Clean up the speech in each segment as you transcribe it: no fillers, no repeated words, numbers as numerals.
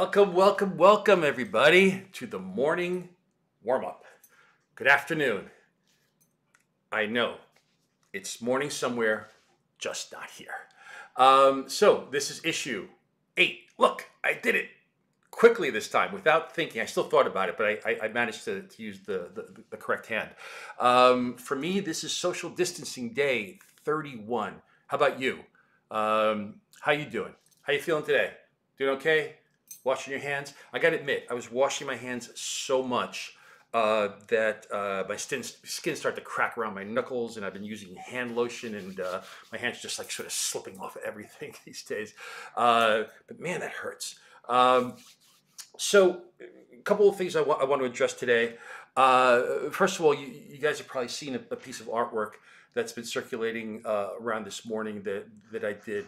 Welcome, welcome, welcome, everybody, to the morning warm up. Good afternoon. I know it's morning somewhere, just not here. So, this is issue 8. Look, I did it quickly this time without thinking. I still thought about it, but I managed to use the correct hand. For me, this is social distancing day 31. How about you? How you doing? How you feeling today? Doing okay? Washing your hands? I got to admit, I was washing my hands so much that my skin started to crack around my knuckles, and I've been using hand lotion, and my hands just like sort of slipping off everything these days. But man, that hurts. So, a couple of things I want to address today. First of all, you guys have probably seen a piece of artwork that's been circulating around this morning that I did.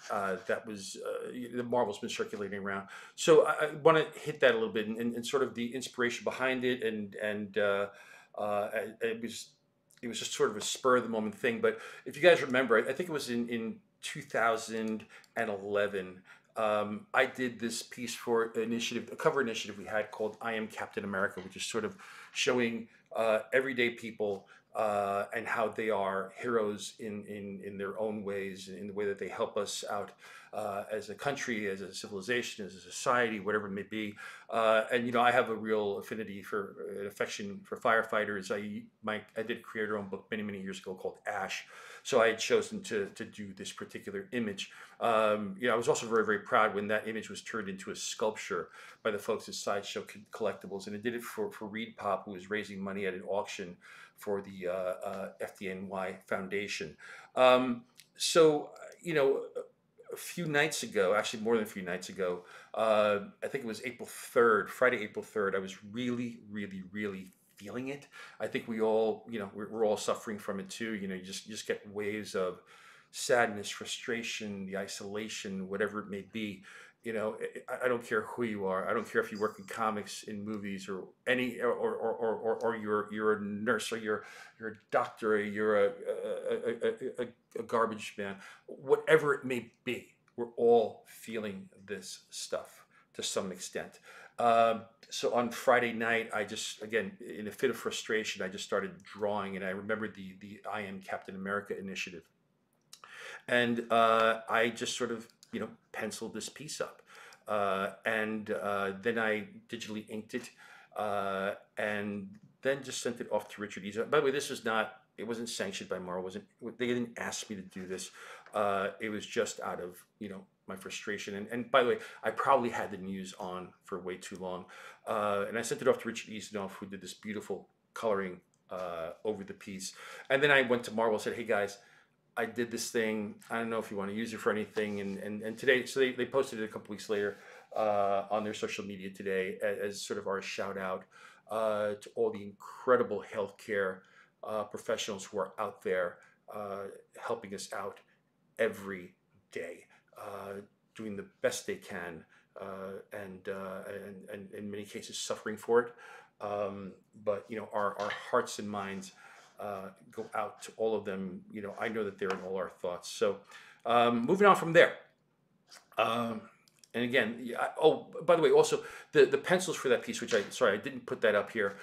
That was the Marvel's been circulating around. So I want to hit that a little bit and sort of the inspiration behind it, and it was just sort of a spur of the moment thing. But if you guys remember, I think it was in 2011. I did this piece for a cover initiative we had called "I Am Captain America," which is sort of showing everyday people and how they are heroes in their own ways, in the way that they help us out as a country, as a civilization, as a society, whatever it may be. And I have a real affinity for an affection for firefighters. I did a creator-owned book many years ago called Ash. So I had chosen to do this particular image. I was also very proud when that image was turned into a sculpture by the folks at Sideshow Collectibles, and I did it for Reed Pop, who was raising money at an auction for the FDNY Foundation. So, a few nights ago, actually more than a few nights ago, I think it was Friday, April 3rd, I was really feeling it. I think we all, we're all suffering from it too. You just get waves of sadness, frustration, the isolation, whatever it may be. I don't care who you are. I don't care if you work in comics, in movies, or any, or you're a nurse, or you're a doctor, or you're a garbage man. Whatever it may be, we're all feeling this stuff to some extent. So on Friday night, I just, again, in a fit of frustration, I just started drawing, and I remembered the I Am Captain America initiative, and I just sort of penciled this piece up, and then I digitally inked it, and then just sent it off to Richard Eason. By the way, it wasn't sanctioned by Marvel. They didn't ask me to do this. It was just out of my frustration. And by the way, I probably had the news on for way too long, and I sent it off to Richard Eason, who did this beautiful coloring over the piece. And then I went to Marvel and said, "Hey guys, I did this thing. I don't know if you want to use it for anything." And today, so they posted it a couple weeks later on their social media today as sort of our shout out to all the incredible healthcare professionals who are out there helping us out every day, doing the best they can, and in many cases suffering for it. But our hearts and minds go out to all of them. I know that they're in all our thoughts. So, moving on from there. And again, oh, by the way, also the pencils for that piece, which I didn't put that up here,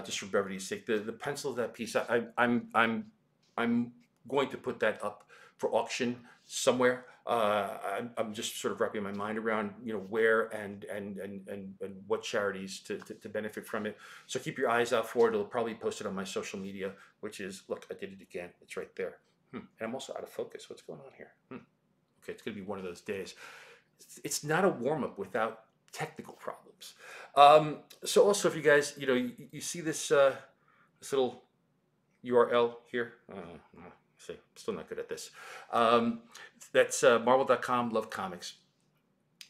just for brevity's sake. The pencil of that piece, I'm going to put that up for auction somewhere. I'm just sort of wrapping my mind around where and what charities to benefit from it. So keep your eyes out for it. It'll probably be posted on my social media, which is, look, I did it again. It's right there. And I'm also out of focus. What's going on here? Okay, it's gonna be one of those days. It's not a warm up without technical problems. So also, if you guys you see this little URL here. See, still not good at this. That's marvel.com, love comics.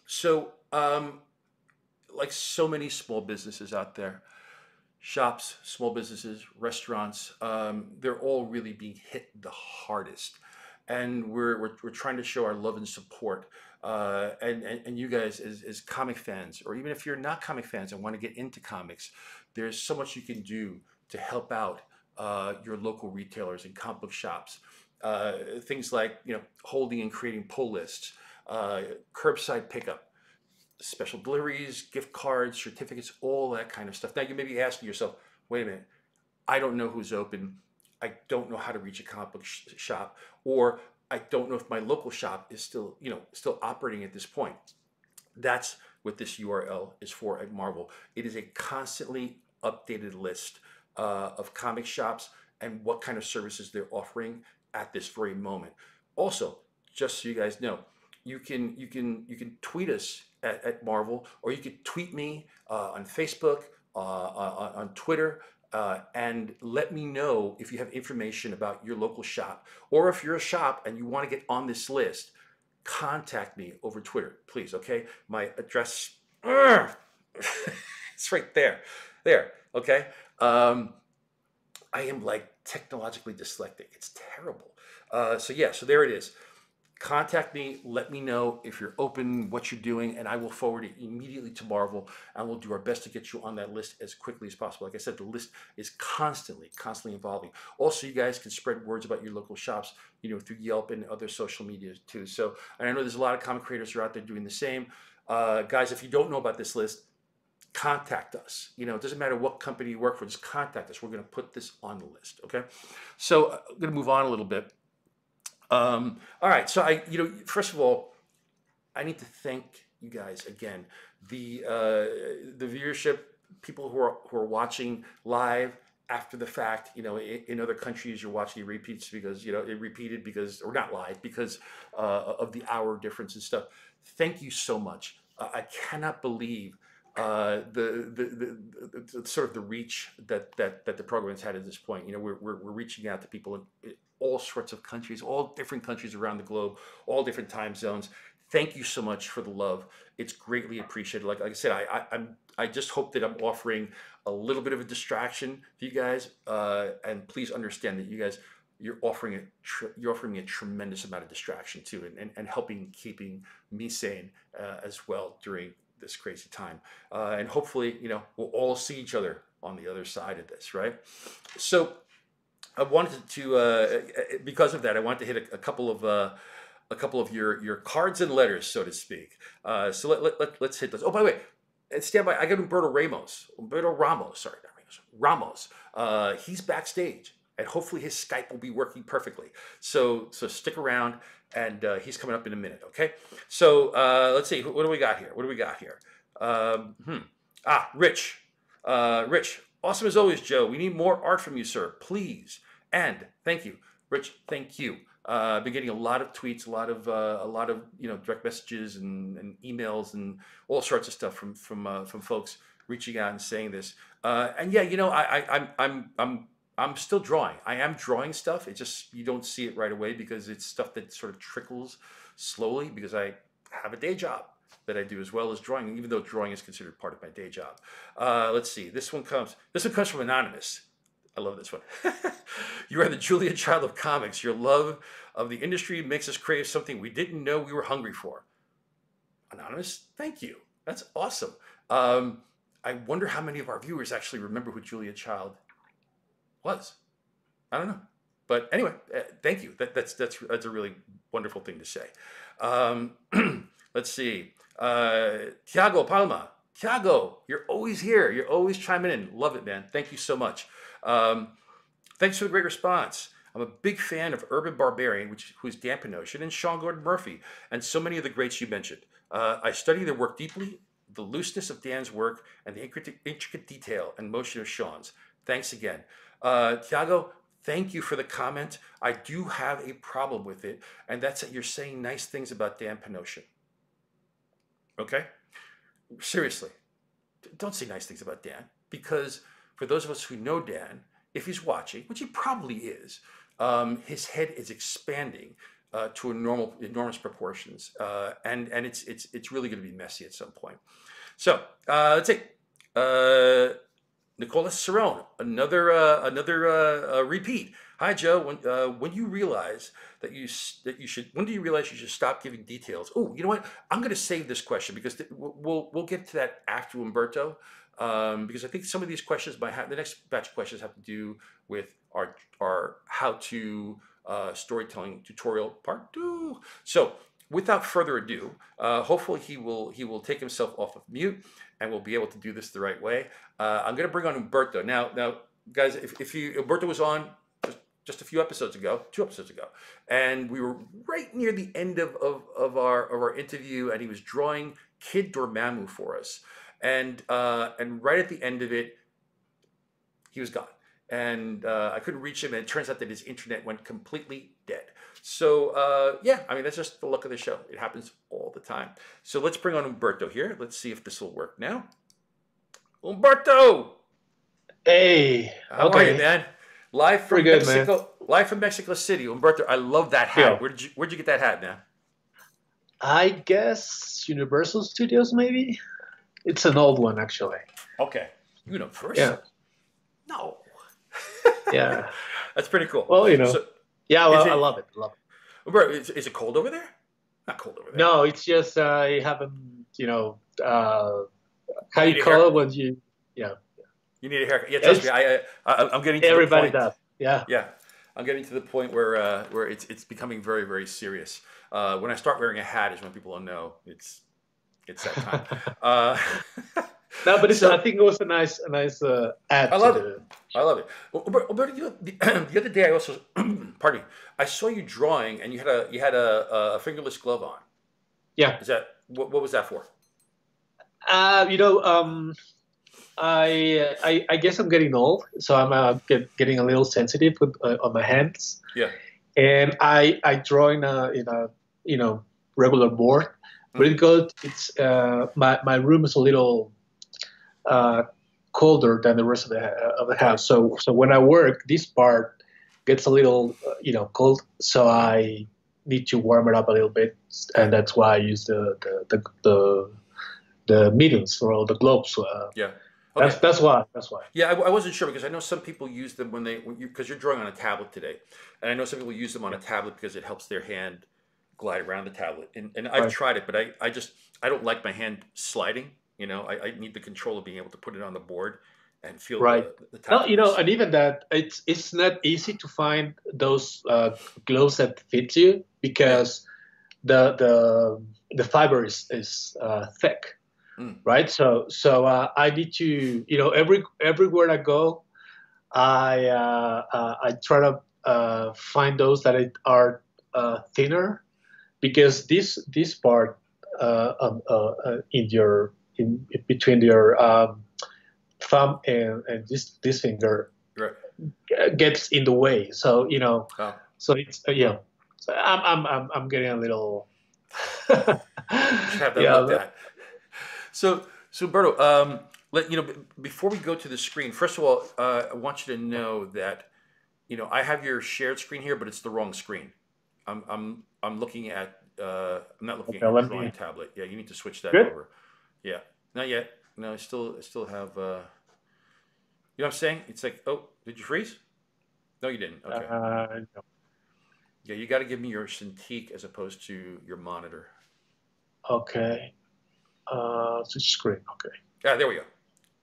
So, like so many small businesses out there, shops, small businesses, restaurants, they're all really being hit the hardest. And we're trying to show our love and support. And you guys as comic fans, or even if you're not comic fans and want to get into comics, there's so much you can do to help out your local retailers and comic book shops. Things like holding and creating pull lists, curbside pickup, special deliveries, gift cards, certificates, all that kind of stuff. Now you may be asking yourself, wait a minute, I don't know who's open. I don't know how to reach a comic book shop, or I don't know if my local shop is still, still operating at this point. That's what this URL is for at Marvel. It is a constantly updated list of comic shops and what kind of services they're offering at this very moment. Also, just so you guys know, you can tweet us at Marvel, or you could tweet me on Facebook, on Twitter, and let me know if you have information about your local shop, or if you're a shop and you want to get on this list. Contact me over Twitter, please. Okay, my address, it's right there. There. Okay. I am like technologically dyslexic. It's terrible. So yeah. So there it is. Contact me, let me know if you're open, what you're doing, and I will forward it immediately to Marvel, and we'll do our best to get you on that list as quickly as possible. Like I said, the list is constantly evolving. Also, you guys can spread words about your local shops, through Yelp and other social media too. So, and I know there's a lot of comic creators who are out there doing the same. Guys, if you don't know about this list, contact us. It doesn't matter what company you work for, just contact us. We're going to put this on the list, okay? So I'm going to move on a little bit. All right. So first of all, I need to thank you guys again. The viewership, people who are watching live after the fact. In other countries, you're watching repeats because it repeated because, or not live, because of the hour difference and stuff. Thank you so much. I cannot believe the sort of the reach that the program has had at this point. We're reaching out to people in all sorts of countries, all different countries around the globe, all different time zones. Thank you so much for the love. It's greatly appreciated. Like I said, I just hope that I'm offering a little bit of a distraction to you guys, and please understand that you guys, you're offering me a tremendous amount of distraction too, and keeping me sane as well during this crazy time. And hopefully, we'll all see each other on the other side of this, right? So I wanted to, because of that, I wanted to hit a couple of your cards and letters, so to speak. So let's hit those. Oh, by the way, and stand by. I got Humberto Ramos. Sorry, not Ramos. Ramos. He's backstage, and hopefully his Skype will be working perfectly. So stick around, and he's coming up in a minute. Okay. So let's see. What do we got here? Rich. Rich. Awesome as always, Joe. We need more art from you, sir. Please. And thank you, Rich. Thank you. I've been getting a lot of tweets, a lot of direct messages and emails and all sorts of stuff from folks reaching out and saying this. And yeah, I'm still drawing. I am drawing stuff. It just, you don't see it right away because it's stuff that sort of trickles slowly because I have a day job that I do as well as drawing, even though drawing is considered part of my day job. Let's see. This one comes from Anonymous. I love this one. You are the Julia Child of comics. Your love of the industry makes us crave something we didn't know we were hungry for. Anonymous, thank you. That's awesome. I wonder how many of our viewers actually remember who Julia Child was. I don't know. But anyway, thank you. That's a really wonderful thing to say. Let's see. Tiago Palma. Tiago, you're always here. You're always chiming in. Love it, man. Thank you so much. Thanks for the great response. I'm a big fan of Urban Barbarian, who's Dan Pinochet, and Sean Gordon Murphy, and so many of the greats you mentioned. I study their work deeply, the looseness of Dan's work, and the intricate detail and motion of Sean's. Thanks again. Tiago, thank you for the comment. I do have a problem with it, and that's that you're saying nice things about Dan Pinochet. Okay? Seriously, don't say nice things about Dan, because for those of us who know Dan, if he's watching, which he probably is, his head is expanding to enormous proportions, and it's really going to be messy at some point. So let's see, Nicola Cerrone, another repeat. Hi, Joe. When you realize that you should, when do you realize you should stop giving details? Oh, you know what? I'm going to save this question because we'll get to that after Humberto, because I think some of these questions the next batch of questions have to do with our how to storytelling tutorial part 2. So without further ado, hopefully he will take himself off of mute, and we'll be able to do this the right way. I'm going to bring on Humberto now, guys. If you Humberto was on just a few episodes ago, 2 episodes ago, and we were right near the end of our interview, and he was drawing Kid Dormammu for us, and right at the end of it, he was gone. And I couldn't reach him, and it turns out that his internet went completely dead. So yeah, I mean, that's just the luck of the show. It happens all the time. So let's bring on Humberto here. Let's see if this will work now. Humberto! Hey, How are you, okay, man? Live pretty from good, man. Mexico, live from Mexico City. Humberto, I love that Yeah, hat. Where'd you get that hat, man? I guess Universal Studios, maybe. It's an old one, actually. Okay. Yeah, Universal? No. yeah. That's pretty cool. Well, So yeah. is Well, I it love it. Love it. Humberto, is it cold over there? Not cold over there. No, it's just I haven't, how You you need a call it haircut. when you, yeah. You need a haircut. Yeah, trust me. It's I'm getting to the everybody point. does. Yeah. Yeah, I'm getting to the point where it's becoming very, very serious. When I start wearing a hat is when people will know it's that time. Uh, No, but I so think it was a nice I add to love it. the. I love it. Alberto, the other day I also, pardon me, I saw you drawing, and you had a fingerless glove on. Yeah. Is that what was that for? Uh, you know, um, I guess I'm getting old, so I'm getting a little sensitive on my hands, Yeah. and I draw in a you know regular board, but Mm, it's my room is a little uh, colder than the rest of the right. house. So when I work, this part gets a little cold, so Mm, I need to warm it up a little bit, okay. and that's why I use the mittens or the gloves. Yeah. Okay. That's why. That's why. Yeah, I wasn't sure because I know some people use them because you're drawing on a tablet today, and I know some people use them on a Yeah. tablet because it helps their hand glide around the tablet. And I've Right. tried it, but I don't like my hand sliding. I need the control of being able to put it on the board and feel Right. the No, tactileness. and even that it's not easy to find those gloves that fit you Yeah. because the fiber is thick, Mm. right? So I need to everywhere I go, I try to find those that are thinner because this part in your in between your thumb and this finger Right. gets in the way. So Oh, so it's So I'm getting a little you should have that yeah. looked at. So Berto, before we go to the screen, first of all, I want you to know that I have your shared screen here, but it's the wrong screen. I'm looking at I'm not looking at Okay, your let drawing me. tablet. Yeah, you need to switch that Good. over. Yeah, not yet. No, I still have. You know what I'm saying? It's like, oh, did you freeze? No, you didn't. Okay. No. Yeah, you got to give me your Cintiq as opposed to your monitor. Okay. Switch screen. Okay. Yeah, there we go.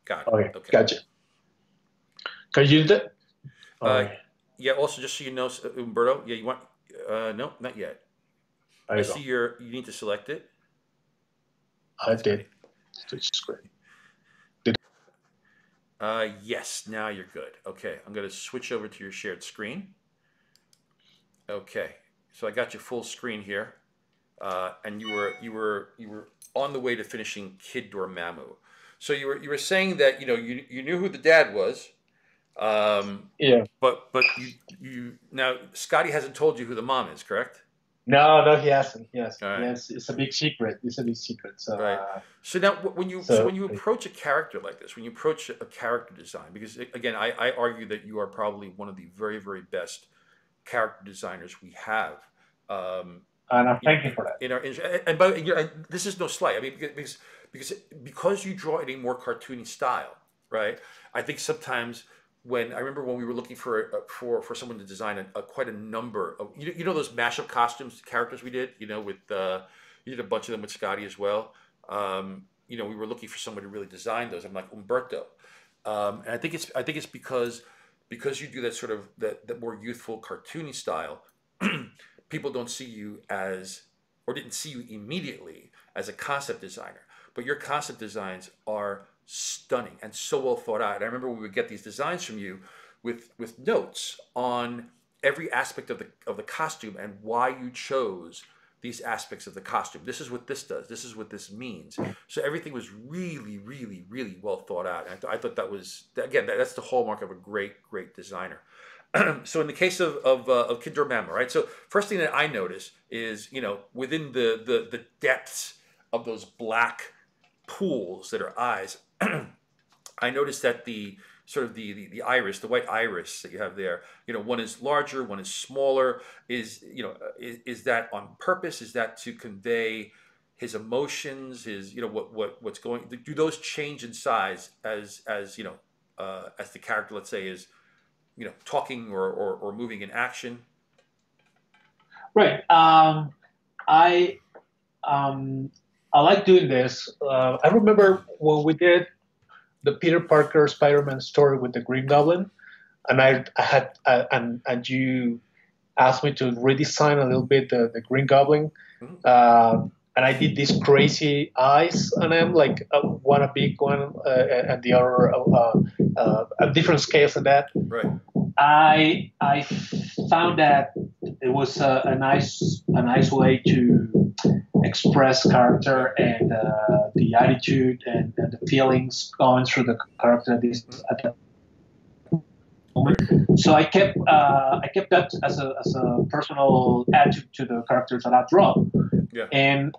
Got it. Okay. Okay. Gotcha. Can you do that? Uh, Okay. yeah. Also, just so you know, Umberto. Yeah, you want? No, not yet. There I you see go. You need to select it. I That's did. great. Switch screen. Did. Yes. Now you're good. Okay. I'm going to switch over to your shared screen. Okay. So I got your full screen here, and you were on the way to finishing Kid Dormammu. So you were saying that you knew who the dad was, um, Yeah. but you now Scotty hasn't told you who the mom is, correct? No, no, he hasn't. Yes, All right. yes, it's a big secret. It's a big secret. So, Right. So now, when so you approach a character like this, when you approach a character design, because again, I argue that you are probably one of the very, very best character designers we have. Um, and I you know, thank you for that. in our industry, and this is no slight. I mean, because because you draw in a more cartoony style, right? I think sometimes when I remember when we were looking for someone to design quite a number of those mashup costumes characters we did, with you did a bunch of them with Scotty as well. We were looking for someone to really design those. I'm like Umberto, and I think it's because you do that sort of that more youthful cartoony style. People don't see you as or didn't see you immediately as a concept designer, but your concept designs are stunning and so well thought out. And I remember we would get these designs from you with notes on every aspect of the costume and why you chose these aspects of the costume. This is what this does. This is what this means. So everything was really, really, really well thought out. And I thought that was, again, that's the hallmark of a great, great designer. So in the case of Kid Dormammu, right? So first thing that I notice is, within the depths of those black pools that are eyes, I noticed that the sort of the iris, the white iris that you have there, one is larger, one is smaller. Is that on purpose? Is that to convey his emotions? What's going? Do those change in size as the character, let's say, is talking or moving in action? Right. I I like doing this. I remember when we did the Peter Parker Spider-Man story with the Green Goblin, and I had and you asked me to redesign a little bit the Green Goblin, Mhm. and I did these crazy eyes on him, like one a big one and the other a different scales than that. Right. I found that it was a nice way to express character and the attitude and the feelings going through the character at that moment. Right. So I kept that as a personal attitude to the characters that I draw, Yeah. and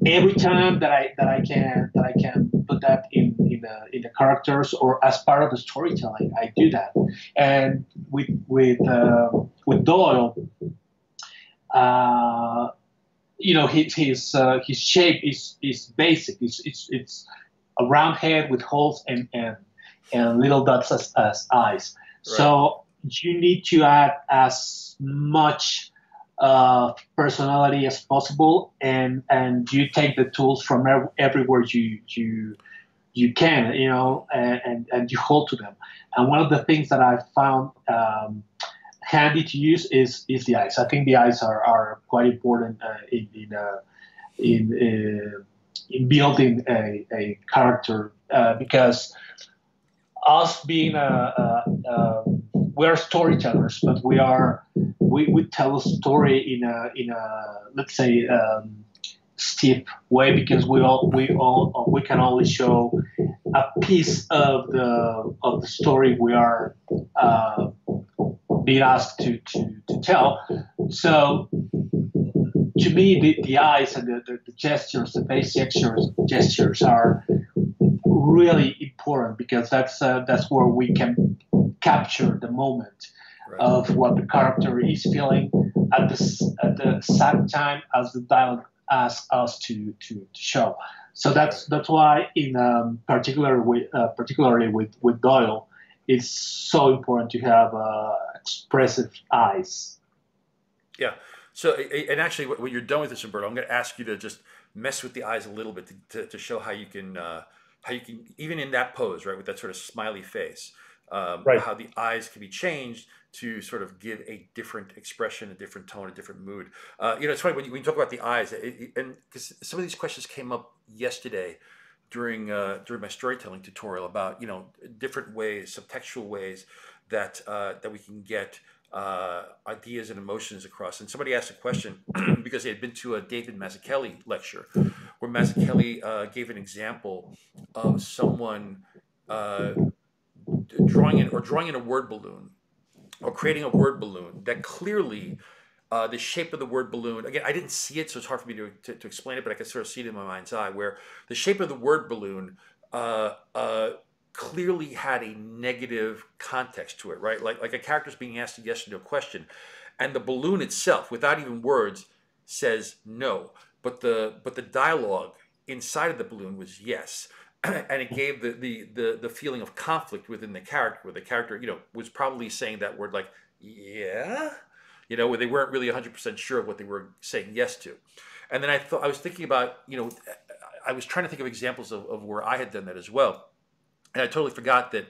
every time that I can put that in the characters or as part of the storytelling, I do that. And with Doyle, his shape is basic. It's a round head with holes and little dots as eyes. Right. So you need to add as much personality as possible, and you take the tools from everywhere you can, and you hold to them. And one of the things that I found handy to use is the eyes. I think the eyes are quite important in building a character because us being we're storytellers, but we tell a story in a let's say stiff way because we can only show a piece of the story we are being asked to tell. So to me, the eyes and the gestures, the face gestures are really important because that's where we can capture the moment Right. of what the character is feeling at the same time as the dialogue asks us to show. So that's why in particularly with Doyle, it's so important to have expressive eyes. Yeah. So, and actually, when you're done with this, Humberto, I'm going to ask you to just mess with the eyes a little bit to show how you can even in that pose, right, with that sort of smiley face, Right. how the eyes can be changed to sort of give a different expression, a different tone, a different mood. It's funny when you talk about the eyes, and because some of these questions came up yesterday during my storytelling tutorial about different ways, subtextual ways that we can get ideas and emotions across. And somebody asked a question because they had been to a David Mazzucchelli lecture where Mazzucchelli gave an example of someone drawing in a word balloon or creating a word balloon that clearly the shape of the word balloon, again, I didn't see it, so it's hard for me to explain it, but I can sort of see it in my mind's eye, where the shape of the word balloon clearly had a negative context to it, right? Like a character's being asked a yes or no question, and the balloon itself, without even words, says no, but the dialogue inside of the balloon was yes. And it gave the feeling of conflict within the character, where the character, was probably saying that word like, yeah, where they weren't really 100% sure of what they were saying yes to. And then I was thinking about, I was trying to think of examples of where I had done that as well. And I totally forgot that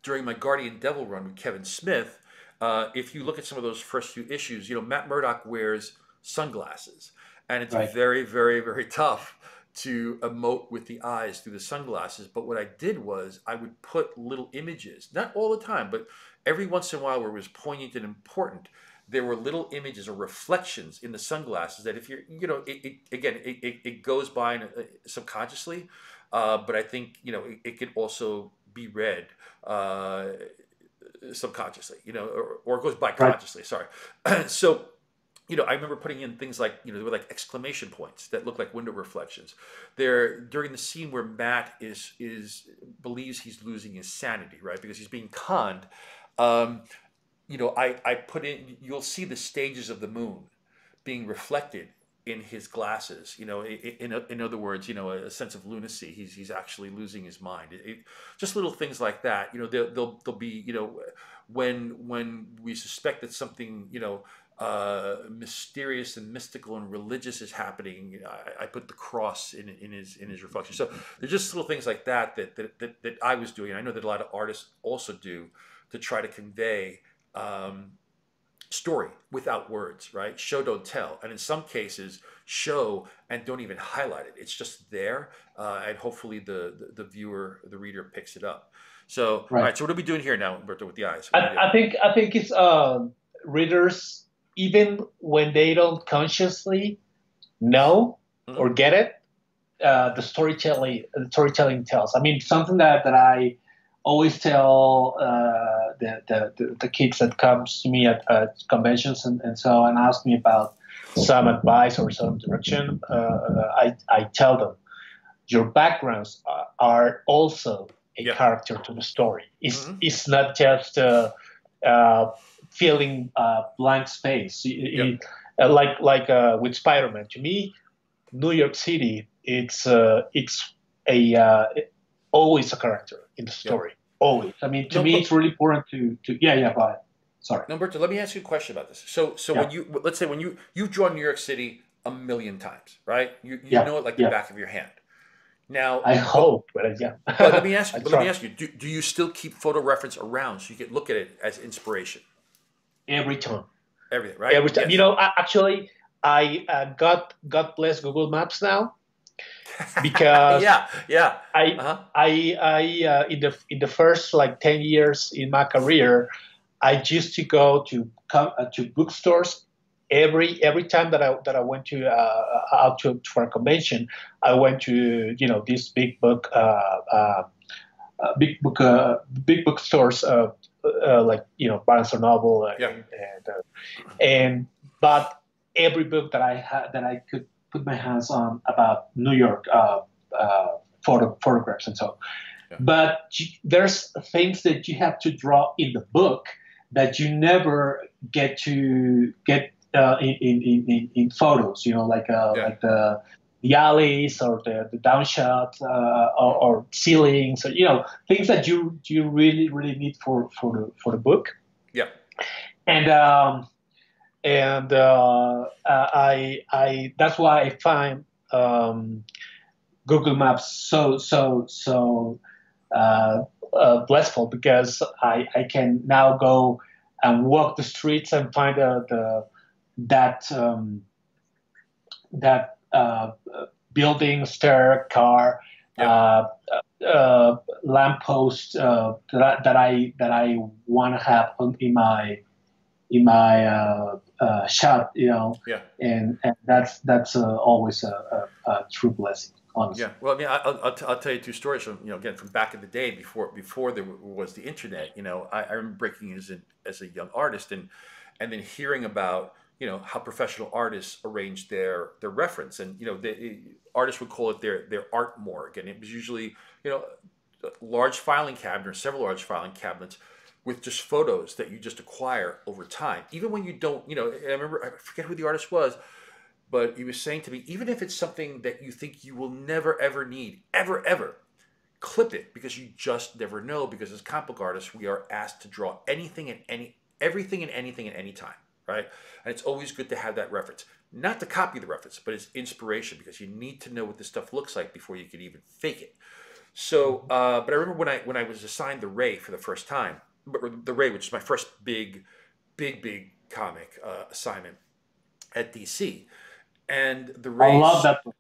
during my Guardian Devil run with Kevin Smith, if you look at some of those first few issues, Matt Murdock wears sunglasses. and it's Right. very, very, very tough to emote with the eyes through the sunglasses. But what I did was I would put little images, not all the time, but every once in a while where it was poignant and important, there were little images or reflections in the sunglasses that if you're, it goes by subconsciously, but I think, it could also be read uh, subconsciously, or it goes by Right. consciously, sorry. So, I remember putting in things like, there were like exclamation points that look like window reflections. There during the scene where Matt is believes he's losing his sanity, right? Because he's being conned. Um, I put in. You'll see the stages of the moon being reflected in his glasses. In other words, a sense of lunacy. He's actually losing his mind. Just little things like that. They'll be, when we suspect that something, mysterious and mystical and religious is happening. I put the cross in his reflection. So there's just little things like that I was doing. I know that a lot of artists also do to try to convey story without words, right? Show, don't tell. And in some cases, show and don't even highlight it. It's just there. And hopefully the viewer, the reader picks it up. So, all Right. right. So what are we doing here now, Humberto, with the eyes? What are we doing? I think it's readers, even when they don't consciously know Mm-hmm. or get it, the storytelling tells. I mean, something that I always tell the kids that comes to me at conventions and so and ask me about some advice or some direction. I tell them your backgrounds are also a Yeah. character to the story. Mm-hmm. It's not just uh, filling blank space. Yeah. With Spider-Man, to me, New York City, it's a always a character in the Yeah. story. Always. I mean, to No, me, look, it's really important to yeah. Go ahead. Sorry. no, Humberto, let me ask you a question about this. So Yeah. let's say when you've drawn New York City a million times, right? You Yeah. know it like the Yeah. back of your hand. Now, I but hope, but yeah, But let me ask I you. But let me try ask you. Do you still keep photo reference around so you can look at it as inspiration? every time. Everything, right? Every time. Yes. Actually, I got God bless Google Maps now because Yeah. Yeah. Uh I huh. in the first like 10 years in my career, I used to go to bookstores every time that I went to out for a convention. I went to this big bookstores like Barnes and Noble Yeah. and but every book that I had that I could put my hands on about New York photographs and so. Yeah. But there's things that you have to draw in the book that you never get to get in photos. Yeah. Like the alleys or the downshots Mm-hmm. or ceilings, or things that you really need for the book. Yeah. And I that's why I find Google Maps so blissful because I can now go and walk the streets and find that that building, stair, car, Yeah. lamppost that I want to have in my shop, Yeah. and that's always a true blessing, Yeah. honestly. Well, I mean, I'll tell you two stories from again from back in the day before there was the internet. I remember breaking as a young artist and then hearing about how professional artists arrange their reference, and the artists would call it their art morgue, and it was usually a large filing cabinet or several large filing cabinets with just photos that you just acquire over time, even when you don't. I remember, I forget who the artist was, but he was saying to me, even if it's something that you think you will never ever need, ever, clip it because you just never know. Because as comic book artists, we are asked to draw everything and anything at any time, right? And it's always good to have that reference, not to copy the reference, but as inspiration because you need to know what this stuff looks like before you can even fake it. So, but I remember when I was assigned the Ray for the first time, the Ray, which is my first big comic assignment at DC. and the I love race. that book.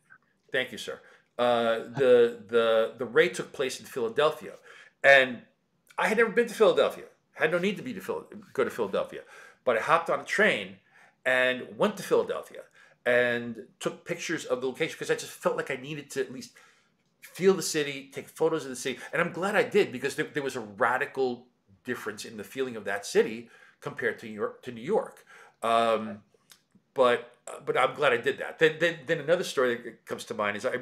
Thank you, sir. The raid took place in Philadelphia, and I had never been to Philadelphia. Had no need to go to Philadelphia, but I hopped on a train and went to Philadelphia and took pictures of the location because I just felt like I needed to at least feel the city, take photos of the city, and I'm glad I did because there was a radical difference in the feeling of that city compared to New York. Um, but I'm glad I did that. Then another story that comes to mind is I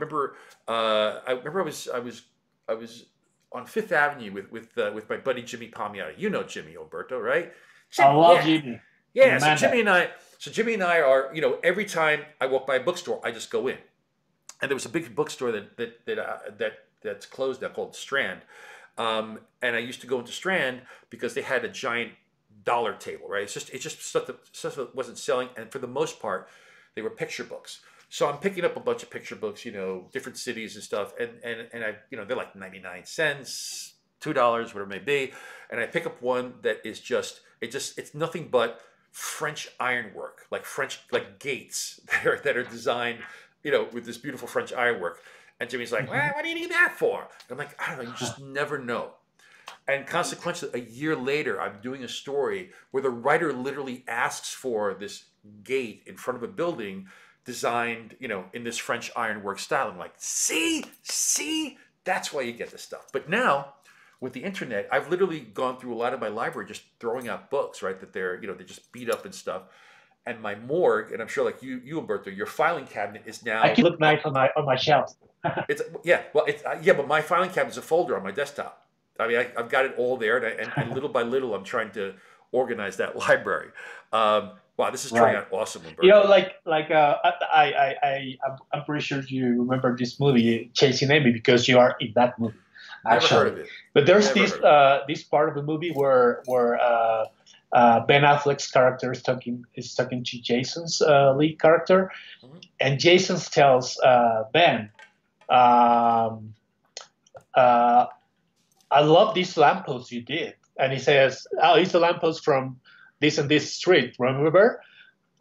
was on Fifth Avenue with my buddy Jimmy Palmiotti. You know Jimmy Umberto, right? I Jimmy, love yeah, Jimmy. yeah. The man that. So Jimmy and I are every time I walk by a bookstore, I just go in, and there was a big bookstore that's closed now called Strand, and I used to go into Strand because they had a giant dollar table, right? It's just stuff that wasn't selling, and for the most part, they were picture books. So I'm picking up a bunch of picture books, different cities and stuff, and I they're like 99 cents, $2, whatever it may be, and I pick up one that is it's nothing but French ironwork, like French like gates that are designed, with this beautiful French ironwork. And Jimmy's like, well, Mhm. what do you need that for? And I'm like, I don't know, you just never know. And consequently, a year later, I'm doing a story where the writer literally asks for this gate in front of a building designed, in this French ironwork style. I'm like, see, that's why you get this stuff. But now, with the internet, I've literally gone through a lot of my library just throwing out books, right? That they're just beat up and stuff. And my morgue, and I'm sure like you Umberto, your filing cabinet is I now. keep look nice on my shelf. It's yeah, well, it's yeah, but my filing cabinet is a folder on my desktop. I mean, I've got it all there, and little by little, I'm trying to organize that library. Wow, this is turning Right. out awesome, Umberto. I'm pretty sure you remember this movie, Chasing Amy, because you are in that movie, Never heard actually. of it. But there's Never heard of it. this part of the movie where Ben Affleck's character is talking to Jason's lead character, Mhm. and Jason tells Ben, um, uh, "I love this lamppost you did," and he says, "Oh, it's a lamppost from this and this street, remember?"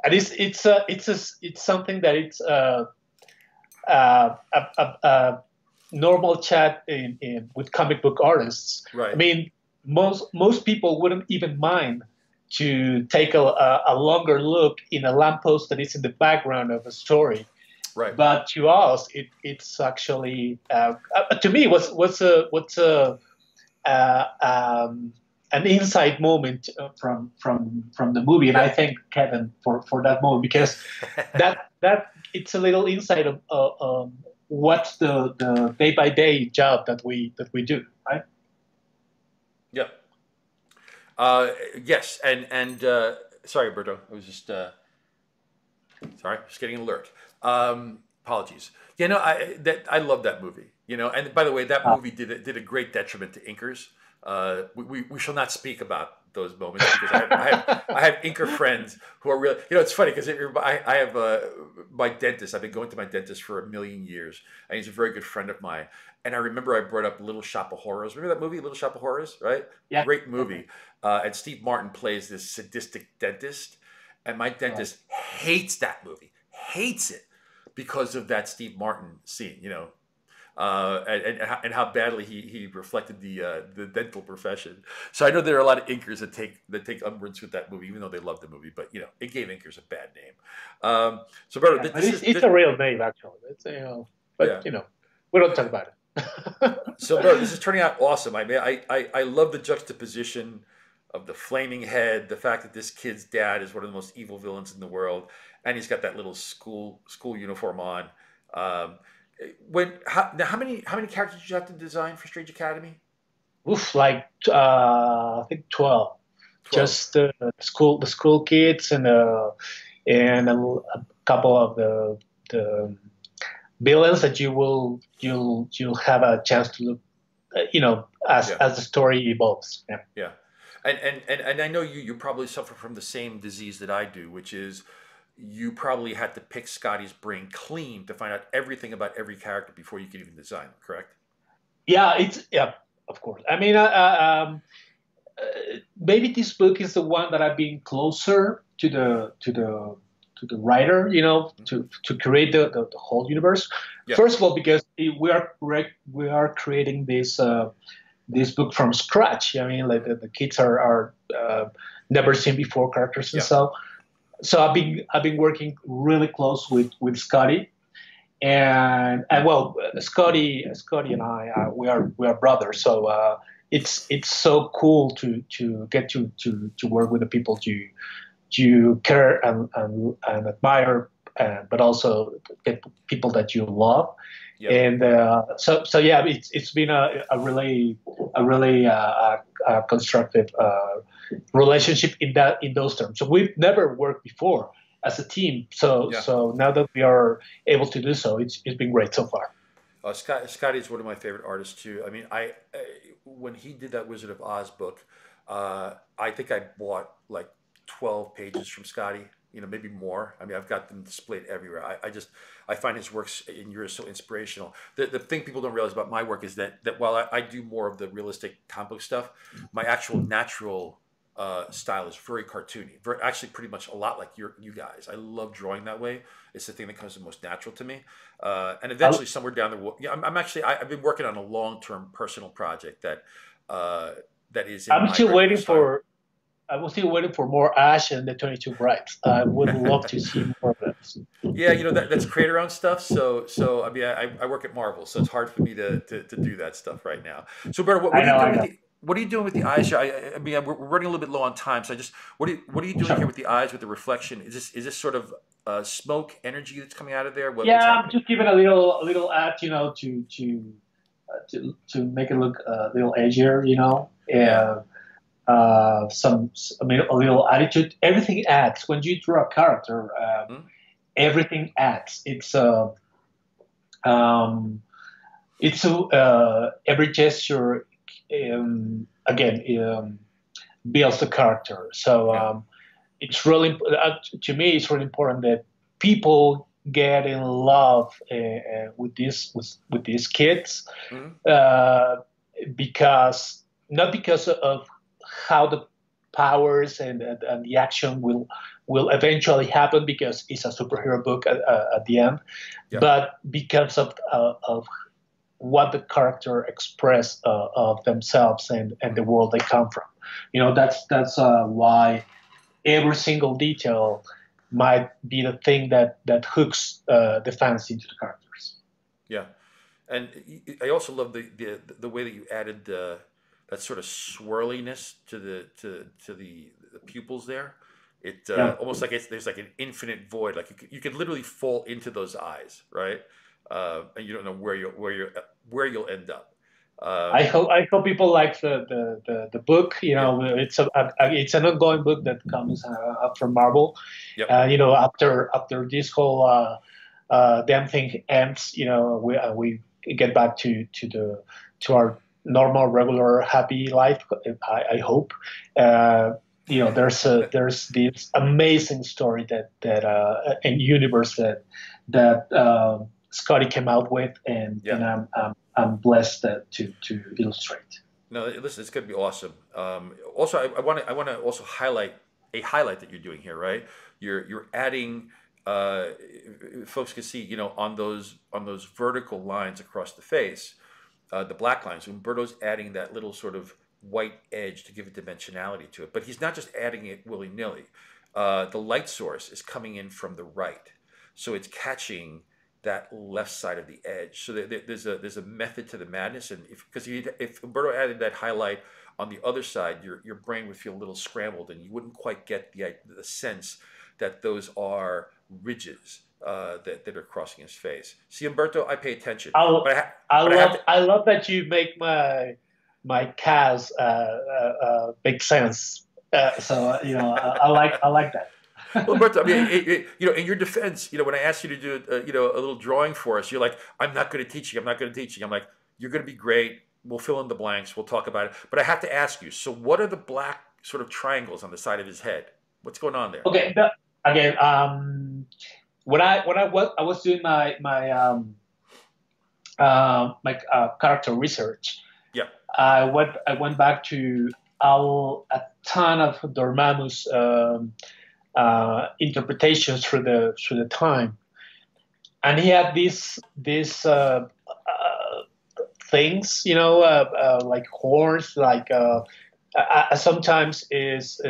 And it's something that it's a normal chat with comic book artists. I Right, mean, most people wouldn't even mind to take a longer look in a lamppost that is in the background of a story. right. But to us, it's actually to me what's a an inside moment from the movie, and I Yeah. thank Kevin for that moment because that it's a little insight of what's the day by day job that we do, right? Yep. Yes, and sorry, Berto. I was just getting an alert. Apologies. I love that movie. And by the way, that Uh, movie did a great detriment to inkers. We shall not speak about those moments because I have inker friends who are really. It's funny because I have my dentist. I've been going to my dentist for a million years, and he's a very good friend of mine. And I remember I brought up Little Shop of Horrors. Remember that movie, Little Shop of Horrors, right? yeah. Great Okay. movie. And Steve Martin plays this sadistic dentist, and my Right. dentist hates that movie, hates it because of that Steve Martin scene. And how badly he reflected the dental profession. So I know there are a lot of inkers that take umbrage with that movie, even though they love the movie. But it gave inkers a bad name. So, brother, Yeah, but this it's is it's this, a real name actually. But yeah. we don't talk about it. So, bro, this is turning out awesome. I mean, I love the juxtaposition of the flaming head, the fact that this kid's dad is one of the most evil villains in the world, and he's got that little school uniform on. Um, now how many characters did you have to design for Strange Academy? Oof, like I think 12. 12. Just the school kids and a couple of the villains that you'll have a chance to look, as Yeah, as the story evolves. Yeah. yeah. And I know you probably suffer from the same disease that I do, which is you probably had to pick Scotty's brain clean to find out everything about every character before you could even design them, correct? Yeah, yeah, of course. I mean, maybe this book is the one that I've been closer to the the writer, to create the whole universe. Yeah. First of all, because we are creating this book from scratch. I mean, like the kids are never seen before characters, and Yeah. so I've been working really close with Scotty, and well, Scotty and I, we are brothers, so it's so cool to get to work with the people you care and admire, but also get people that you love. Yeah. And so yeah, it's been a really constructive relationship in those terms. So we've never worked before as a team. So Yeah. so now that we are able to do so, it's been great so far. Scotty is one of my favorite artists too. I mean, when he did that Wizard of Oz book, I think I bought like 12 pages from Scotty. Maybe more. I mean, I've got them displayed everywhere. I find his works and yours so inspirational. The thing people don't realize about my work is that while I do more of the realistic comic book stuff, my actual natural style is very cartoony. Actually, pretty much a lot like you guys. I love drawing that way. It's the thing that comes the most natural to me. And eventually, somewhere down the road, yeah, I've been working on a long-term personal project that is in I'm my still regular waiting style. for I was still waiting for more Ash and the 22 Brides. I would love to see more of this. Yeah, that's creator owned stuff. So I mean, I work at Marvel, so it's hard for me to do that stuff right now. So, Berto, what I are you know, doing I with know. the eyes here? I mean, we're running a little bit low on time, so what are you doing here Sure. with the eyes with the reflection? Is this sort of smoke energy that's coming out of there? What's Yeah, I'm happening? just giving a little ad, to make it look a little edgier, Yeah. and I mean, a little attitude. Everything adds when you draw a character. Hmm? Everything adds. Um, every gesture, again, builds the character. So Yeah. it's really to me. It's really important that people get in love with these kids, Hmm? uh, because not because of how the powers and the action will eventually happen, because it's a superhero book at the end, Yeah. but because of what the character express of themselves and the Hmm? world they come from. That's why every single detail might be the thing that hooks the fans into the characters. Yeah. And I also love the way that you added that sort of swirliness to the pupils there. It Yeah. almost like there's like an infinite void. Like you could literally fall into those eyes, right? And you don't know where you'll end up. I Um, hope I hope people like the book. yeah. It's an ongoing book that comes up from Marvel. Yep. After this whole damn thing ends, we get back to our normal, regular, happy life. I hope. There's this amazing story and universe that Scotty came out with, and Yeah. I'm blessed to illustrate. No, listen, it's going to be awesome. Also, I want to also highlight a highlight that you're doing here, right? You're adding. Uh, Folks can see, on those vertical lines across the face, the black lines. Umberto's adding that little sort of white edge to give a dimensionality to it, but he's not just adding it willy nilly. The light source is coming in from the right, so it's catching that left side of the edge. So there's a method to the madness, and if Umberto added that highlight on the other side, your brain would feel a little scrambled, and you wouldn't quite get the sense that those are ridges that are crossing his face. See, Umberto, I pay attention, I but I but I have love to. I love that you make my cast make sense. So I like that. Well, Umberto, I mean, in your defense, when I asked you to do a little drawing for us, you're like, "I'm not good at teaching. I'm not good at teaching." I'm like, "You're going to be great. We'll fill in the blanks. We'll talk about it." But I have to ask you. So, what are the black sort of triangles on the side of his head? What's going on there? Okay, again, when I was doing my character research, Yeah. I went back to a ton of Dormammu's interpretations through the time, and he had these things, like horns, like sometimes is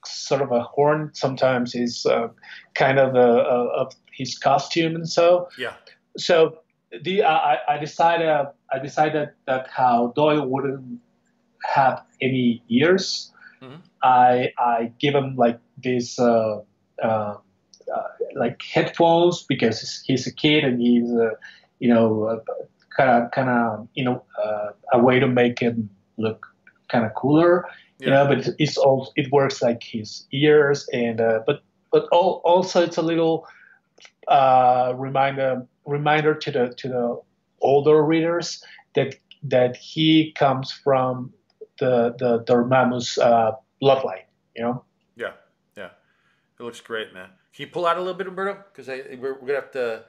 sort of a horn, sometimes is kind of of his costume, and Yeah. so I decided that how Doyle wouldn't have any ears, Hmm. I give him like this like headphones, because he's a kid and he's kind of a way to make him look kind of cooler, Yeah. but it's all it works like his ears, and also it's a little reminder to the older readers that he comes from the Dormammu's bloodline, you know. Yeah. Yeah. It looks great, man. Can you pull out a little bit, Umberto? Because we're gonna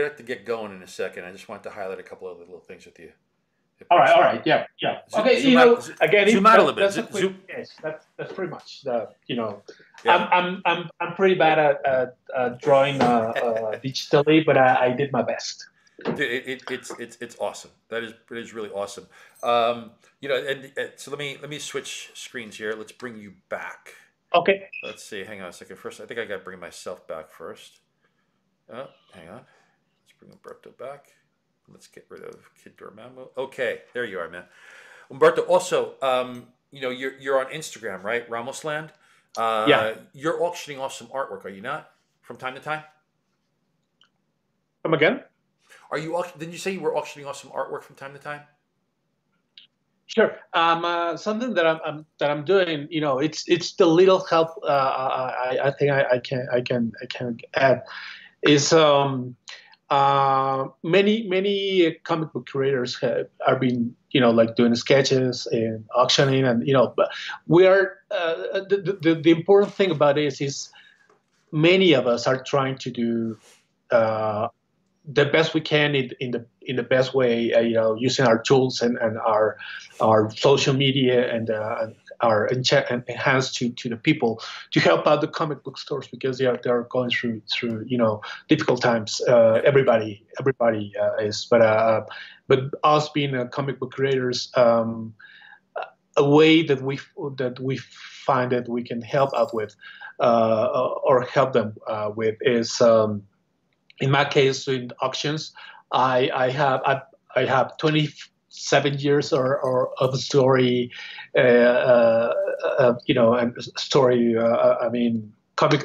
have to get going in a second. I just want to highlight a couple of little things with you, if All possible. right, yeah, yeah. Okay, Zoom out. again, Zoom out a little bit. that's a quick Zoom. yes. That's pretty much Yeah. I'm pretty bad at drawing digitally, but I did my best. Dude, it's awesome. It is really awesome. So let me switch screens here. Let's bring you back. Okay. Let's see. Hang on a second. First, I think I got to bring myself back first. Oh, hang on. Let's bring Umberto back. Let's get rid of Kid Dormammu. Okay, there you are, man. Umberto. Also, you're on Instagram, right? Ramosland. Yeah. You're auctioning off some artwork, are you not? From time to time. Come again? Are you? Didn't you say you were auctioning off some artwork from time to time? Sure. Something that I'm doing, it's the little help I think I can add is many comic book creators are been like doing sketches and auctioning, and but we are the important thing about this is many of us are trying to do uh, the best we can in the best way, using our tools and our social media and our enhance to the people to help out the comic book stores, because they are going through difficult times. Yeah. Everybody is, but us being comic book creators, a way that we find that we can help out with, or help them with, is. In my case, in auctions, I have 27 years or of story, and story. I mean,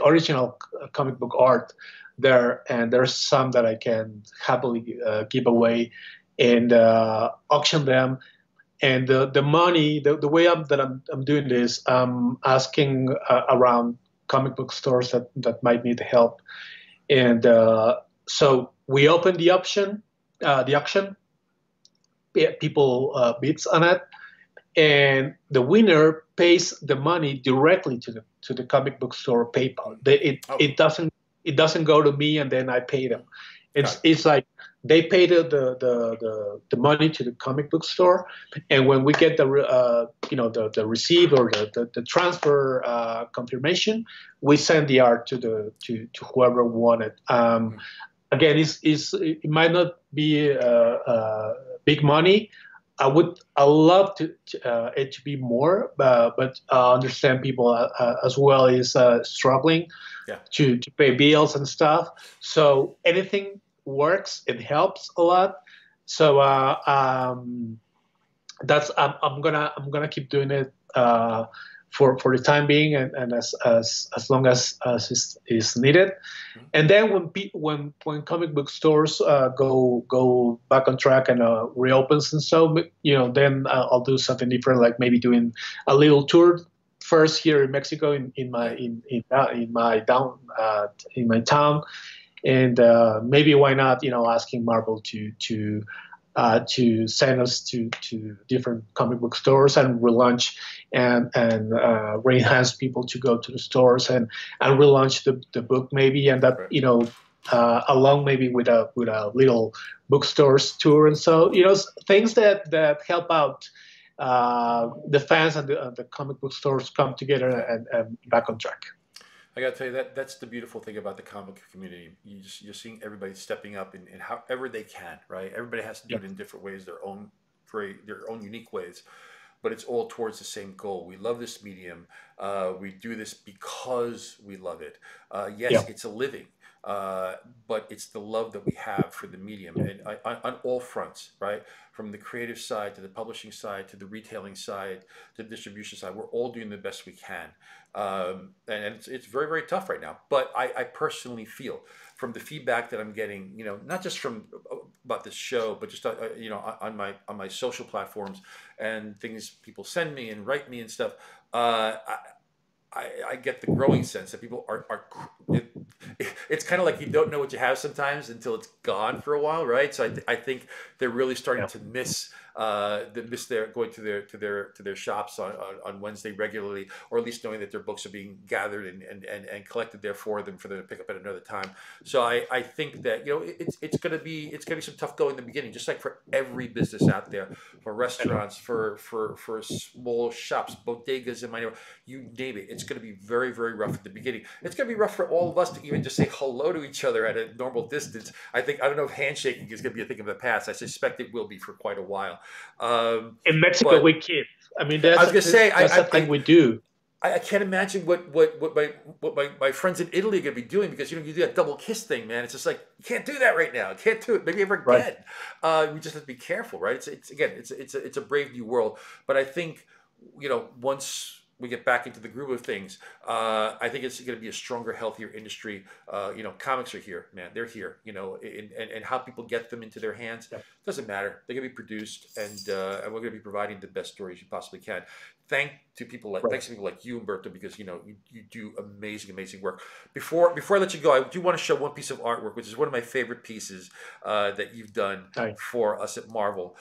original comic book art there, and there's some that I can happily give away and auction them. And the money, the way I'm doing this, I'm asking around comic book stores that might need help, and so we open the auction. People bids on it, and the winner pays the money directly to the comic book store PayPal. Oh, It doesn't go to me and then I pay them. got It's like they pay the money to the comic book store, and when we get the receipt or the transfer confirmation, we send the art to whoever won it. Again, it might not be big money. I love it to be more, but understand people as well is struggling Yeah. to pay bills and stuff. So anything works. It helps a lot. So I'm gonna keep doing it for the time being, and as long as is needed. Mhm. And then when comic book stores go back on track and reopens, and so then I'll do something different, like maybe doing a little tour first here in Mexico, in my in my town, and maybe why not asking Marvel to send us to different comic book stores and relaunch and re-enhance people to go to the stores and relaunch the book, maybe, and that along maybe with a little bookstores tour, and so things that help out the fans and the comic book stores come together and back on track. I got to tell you that that's the beautiful thing about the comic community. You're seeing everybody stepping up in however they can, right? Everybody has to do Yeah, it in different ways, their own unique ways, but it's all towards the same goal. We love this medium. We do this because we love it. Yes, yeah, it's a living, uh, but it's the love that we have for the medium, yeah. and on all fronts, right? From the creative side to the publishing side to the retailing side to the distribution side, we're all doing the best we can. And it's very, very tough right now. But I personally feel from the feedback that I'm getting, not just from about this show, but just on my social platforms and things people send me and write me and stuff. I get the growing sense that people it's kind of like you don't know what you have sometimes until it's gone for a while, right? So I think they're really starting Yeah. to miss their going to their shops on Wednesday regularly, or at least knowing that their books are being gathered and collected there for them to pick up at another time. So I think that it's gonna be some tough going in the beginning, just like for every business out there, for I know. restaurants, for small shops, bodegas in my neighborhood, you name it. It's going to be very, very rough at the beginning. It's going to be rough for all of us to even just say hello to each other at a normal distance. I don't know if handshaking is going to be a thing of the past. I suspect it will be for quite a while. In Mexico, But we keep. I mean, I was going to say, that's a thing we do. I can't imagine what my friends in Italy are going to be doing, because you do that double kiss thing, man. It's just like you can't do that right now. Can't do it. Maybe ever Right. again. We just have to be careful, right? It's again, it's a brave new world. But I think once we get back into the groove of things, I think it's going to be a stronger, healthier industry. Comics are here, man. They're here. And how people get them into their hands Yeah. doesn't matter. They're going to be produced, and we're going to be providing the best stories you possibly can. Right. Thanks to people like you, Umberto, because you do amazing, amazing work. Before I let you go, I do want to show one piece of artwork, which is one of my favorite pieces that you've done Right. for us at Marvel.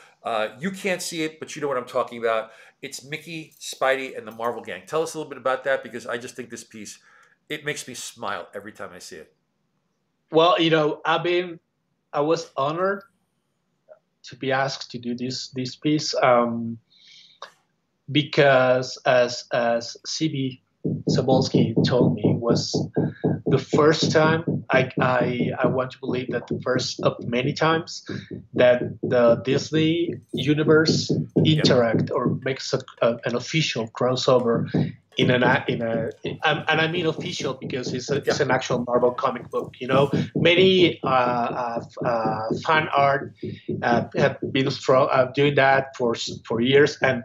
You can't see it, but you know what I'm talking about. It's Mickey, Spidey, and the Marvel Gang. Tell us a little bit about that, because I just think this piece, it makes me smile every time I see it. Well, I was honored to be asked to do this piece, because as CB Sabolsky told me, was the first time. I want to believe that the first of many times that the Disney universe Yep. interact or makes an official crossover and I mean official because it's Yep. an actual Marvel comic book. Many fan art have been doing that for years, and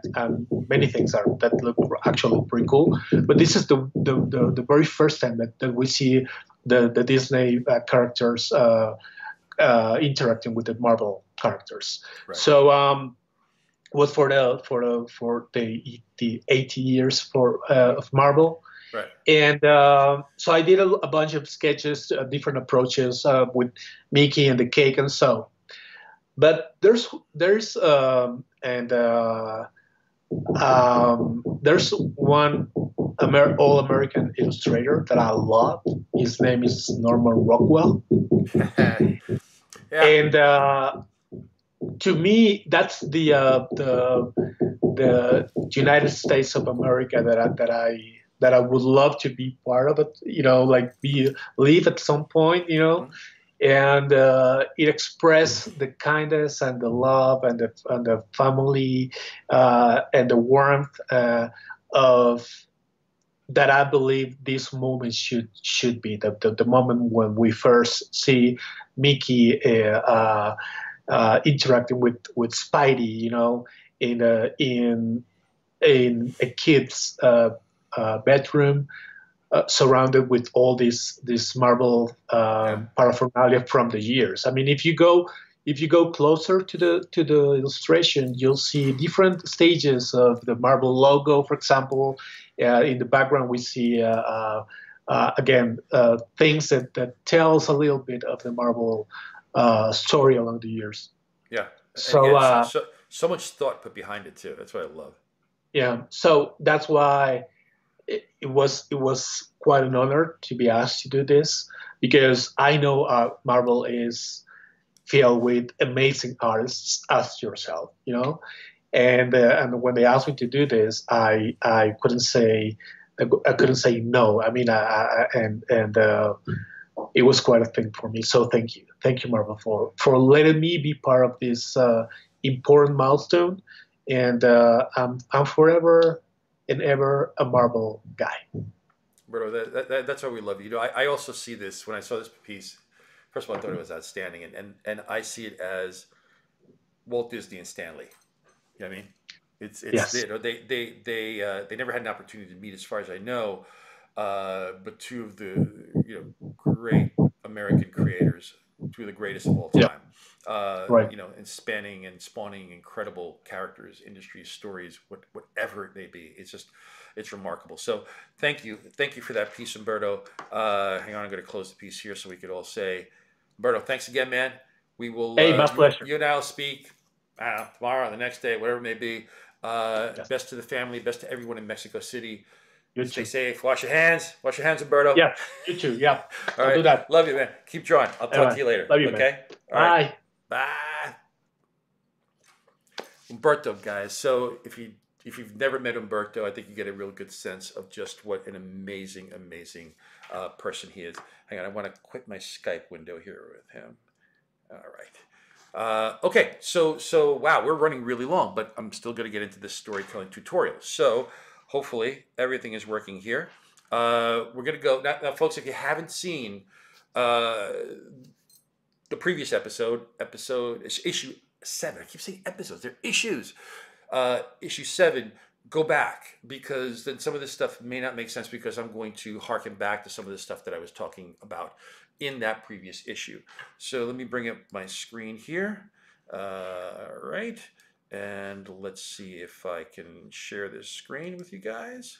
many things that look actually pretty cool. But this is the very first time that we see the Disney characters interacting with the Marvel characters. Right. So was for the 80 years of Marvel. Right. And so I did a bunch of sketches, different approaches with Mickey and the cake and so. But there's one all-American illustrator that I love. His name is Norman Rockwell, Yeah. and to me, that's the United States of America that I would love to be part of it. Like live at some point. Mhm. And it expressed the kindness and the love and the family and the warmth of that I believe this moment should be the moment when we first see Mickey interacting with Spidey, in a kid's bedroom, surrounded with all this Marvel Yeah. paraphernalia from the years. I mean, if you go closer to the illustration, you'll see different stages of the Marvel logo. For example, in the background we see again things that tells a little bit of the Marvel story along the years. Yeah. And So again, so much thought put behind it too. That's what I love. yeah, so that's why it was quite an honor to be asked to do this, because I know Marvel is filled with amazing artists as yourself. And when they asked me to do this, I couldn't say I couldn't say no. I mean, and it was quite a thing for me. So thank you, Marvel, for letting me be part of this important milestone. And I'm forever and ever a Marvel guy. Bro, that's why we love you. You know, I also see this when I saw this piece. First of all, I thought it was outstanding, and I see it as Walt Disney and Stanley. You know what I mean? It's Yes. you know, they never had an opportunity to meet, as far as I know. But two of the great American creators, two of the greatest of all Yeah. time. Right. And spanning and spawning incredible characters, industries, stories, whatever it may be. It's remarkable. So thank you for that piece, Umberto. Hang on, I'm going to close the piece here so we could all say, Umberto, thanks again, man. We will Hey, my pleasure. you and I'll speak. I don't know, tomorrow, the next day, whatever it may be. Yes. Best to the family, best to everyone in Mexico City. You Stay too. safe. Wash your hands. Wash your hands, Umberto. Yeah. You too. Yeah. All I'll right. do that. Love you, man. Keep drawing. I'll talk to Anyway, you later. love you, man. Okay? All right. Bye. Bye. Umberto, guys. So if you've never met Umberto, I think you get a real good sense of just what an amazing, amazing person he is. Hang on, I want to quit my Skype window here with him. All right. Okay, so wow, we're running really long, but I'm still going to get into this storytelling tutorial. So hopefully everything is working here. We're going to go now, folks. If you haven't seen uh, the previous episode issue 7. I keep saying episodes; they're issues. Issue 7. Go back, because then some of this stuff may not make sense, because I'm going to harken back to some of the stuff that I was talking about in that previous issue. So let me bring up my screen here. All right. And let's see if I can share this screen with you guys.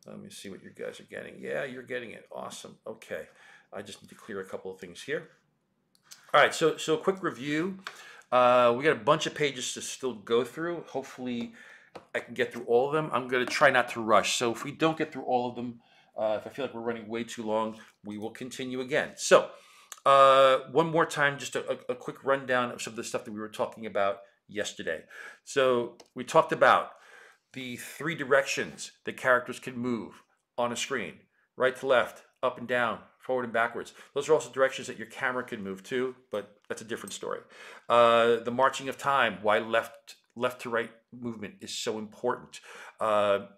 Let me see what you guys are getting. Yeah, you're getting it. Awesome. Okay. I just need to clear a couple of things here. All right. So a quick review. We got a bunch of pages to still go through. Hopefully I can get through all of them. I'm going to try not to rush. So if we don't get through all of them, if I feel like we're running way too long, we will continue again. So one more time, just a quick rundown of some of the stuff that we were talking about yesterday. So we talked about the 3 directions that characters can move on a screen: right to left, up and down, forward and backwards. Those are also directions that your camera can move to, but that's a different story. The marching of time, why left to right movement is so important.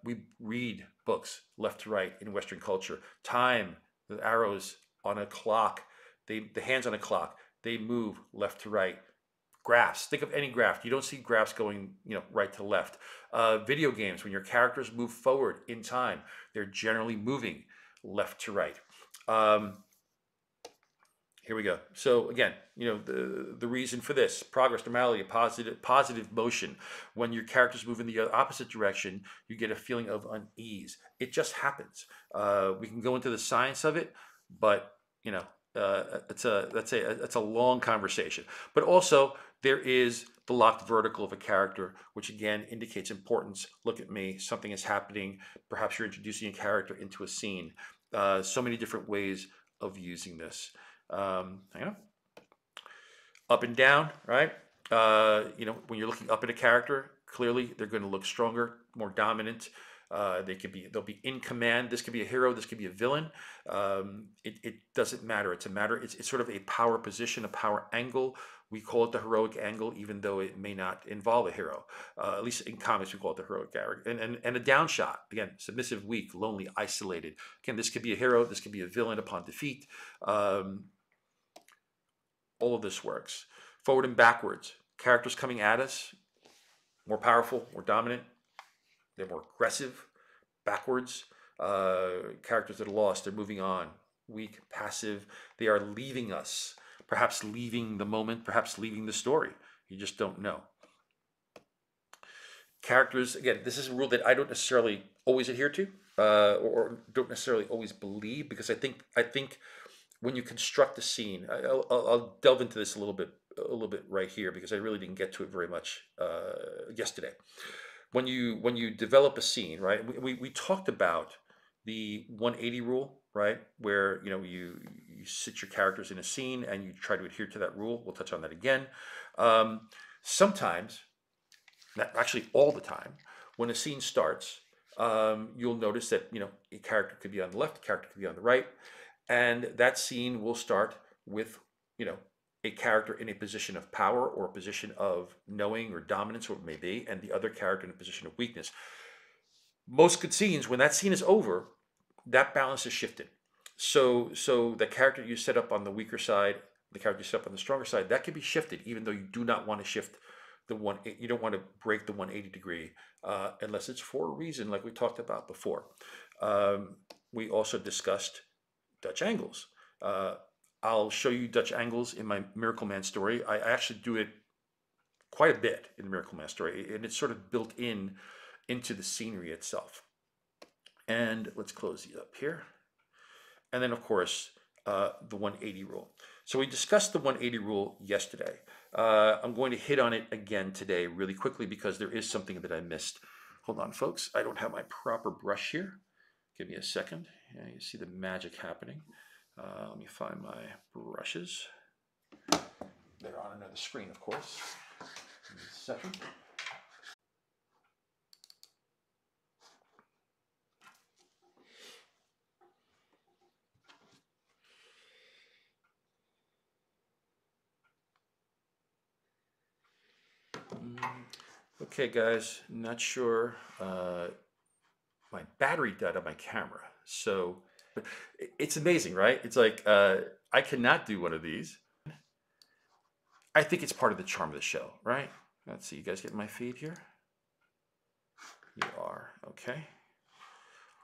We read books left to right in Western culture. Time, the arrows on a clock, the hands on a clock, they move left to right. Graphs. Think of any graph. You don't see graphs going, right to left. Video games, when your characters move forward in time, they're generally moving left to right. Here we go. So again, the reason for this: progress, normality, positive motion. When your characters move in the opposite direction, you get a feeling of unease. It just happens. We can go into the science of it, but it's a long conversation. But also, there is the locked vertical of a character, which again indicates importance. Look at me, something is happening. Perhaps you're introducing a character into a scene. So many different ways of using this. Hang on. Up and down, right? When you're looking up at a character, clearly they're going to look stronger, more dominant. They'll be in command. This could be a hero. This could be a villain. It doesn't matter. It's sort of a power position, a power angle. We call it the heroic angle, even though it may not involve a hero. At least in comics, we call it the heroic angle. And a down shot, again, submissive, weak, lonely, isolated. Again, this could be a hero. This could be a villain upon defeat. All of this works. Forward and backwards. Characters coming at us, more powerful, more dominant. They're more aggressive. Backwards. Characters that are lost, they're moving on. Weak, passive. They are leaving us. Perhaps leaving the moment, perhaps leaving the story. You just don't know. Characters, again, this is a rule that I don't necessarily always adhere to, or don't necessarily always believe, because I think when you construct a scene, I'll delve into this a little bit right here, because I really didn't get to it very much yesterday. When you develop a scene, right? We talked about the 180 rule, right? Where you sit your characters in a scene and you try to adhere to that rule. We'll touch on that again. Sometimes, actually all the time, when a scene starts, you'll notice that, a character could be on the left, a character could be on the right. And that scene will start with, a character in a position of power or a position of knowing or dominance, or what it may be, and the other character in a position of weakness. Most good scenes, when that scene is over, that balance is shifted. So the character you set up on the weaker side, the character you set up on the stronger side, that can be shifted, even though you do not want to shift the one. You don't want to break the 180 degree, unless it's for a reason, like we talked about before. We also discussed Dutch angles. I'll show you Dutch angles in my Miracle Man story. I actually do it quite a bit in the Miracle Man story, and it's sort of built into the scenery itself. And let's close these up here. And then, of course, the 180 rule. So we discussed the 180 rule yesterday. I'm going to hit on it again today really quickly because there is something that I missed. Hold on, folks. I don't have my proper brush here. Give me a second. Yeah, you see the magic happening. Let me find my brushes. They're on another screen, of course. Give me a second. Okay, guys, not sure. My battery died on my camera. So it's amazing, right? It's like I cannot do one of these. I think it's part of the charm of the show, right? Let's see, you guys getting my feed here? You are, okay.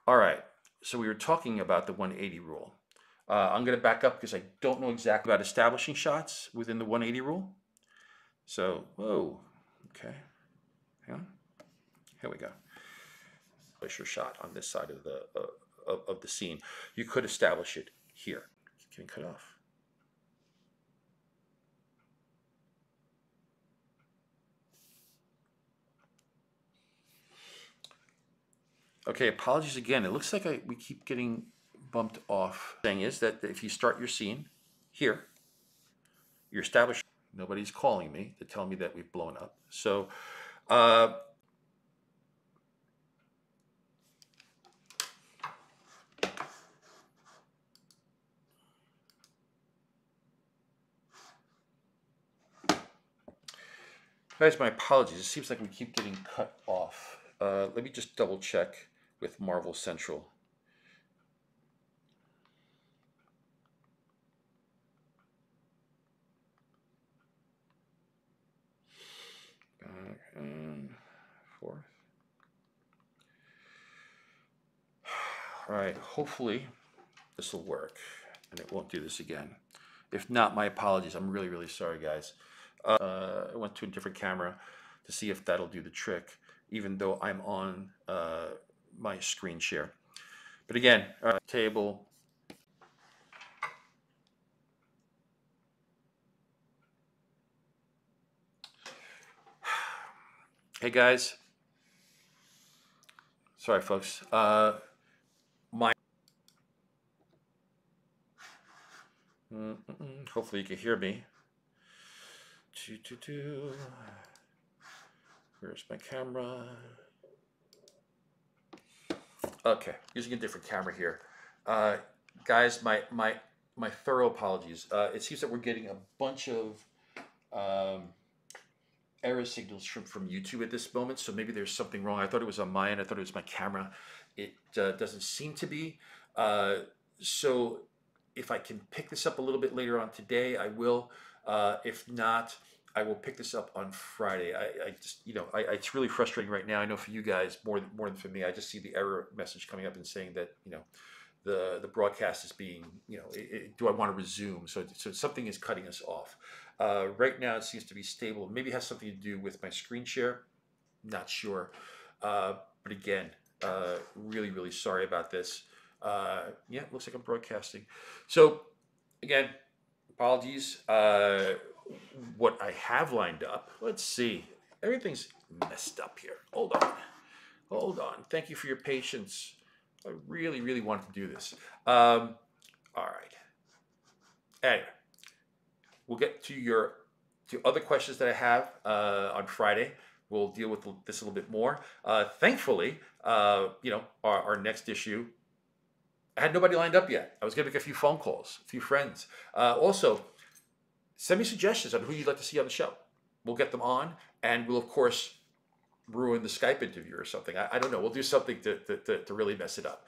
All right, so we were talking about the 180 rule. I'm going to back up because I don't know exactly about establishing shots within the 180 rule. So, whoa, okay. Hang on. Here we go. Place your shot on this side of the scene. You could establish it here. Getting cut off. Okay, apologies again. It looks like we keep getting bumped off. The thing is that if you start your scene here, you're established. Nobody's calling me to tell me that we've blown up. So, guys, my apologies. It seems like we keep getting cut off. Let me just double check with Marvel Central. And fourth. All right, hopefully this will work and it won't do this again. If not, my apologies. I'm really, really sorry, guys. I went to a different camera to see if that'll do the trick, even though I'm on my screen share. But again, table. Hey guys. Sorry, folks. Hopefully you can hear me. Where's my camera? Okay, using a different camera here. Guys, my thorough apologies. It seems that we're getting a bunch of error signals from YouTube at this moment, so maybe there's something wrong. I thought it was on my end. I thought it was my camera. It doesn't seem to be. So if I can pick this up a little bit later on today, I will. If not, I will pick this up on Friday. I just, it's really frustrating right now. I know for you guys more than for me. I just see the error message coming up and saying that, the broadcast is being, do I want to resume? So something is cutting us off. Right now it seems to be stable. Maybe it has something to do with my screen share. Not sure. But again, really, really sorry about this. Yeah, it looks like I'm broadcasting. So again, apologies. What I have lined up, let's see. Everything's messed up here. Hold on. Thank you for your patience. I really, really wanted to do this. All right. Anyway, we'll get to other questions that I have on Friday. we'll deal with this a little bit more. Thankfully, our next issue, I had nobody lined up yet. I was going to make a few phone calls, a few friends. Also, send me suggestions on who you'd like to see on the show. We'll get them on, and we'll, of course, ruin the Skype interview or something. I don't know. We'll do something to really mess it up.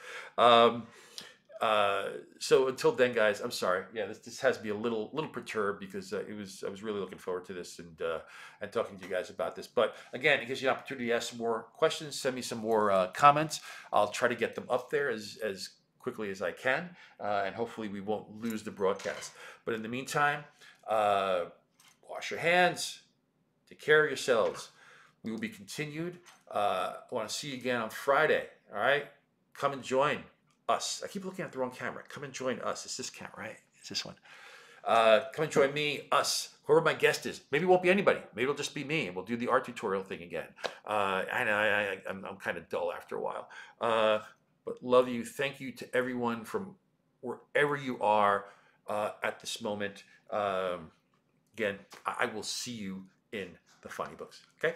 So until then, guys, I'm sorry. Yeah, this has me a little perturbed because I was really looking forward to this and talking to you guys about this. But again, it gives you an opportunity to ask some more questions. Send me some more comments. I'll try to get them up there as quickly as I can, and hopefully we won't lose the broadcast. But in the meantime, wash your hands. Take care of yourselves. We will be continued. I want to see you again on Friday. All right? Come and join us. I keep looking at the wrong camera. Come and join us. It's this camera, right? It's this one. Come and join me, us, whoever my guest is. Maybe it won't be anybody. Maybe it'll just be me, and we'll do the art tutorial thing again. I know I'm kind of dull after a while. But love you. Thank you to everyone from wherever you are at this moment. Again, I will see you in the funny books. Okay?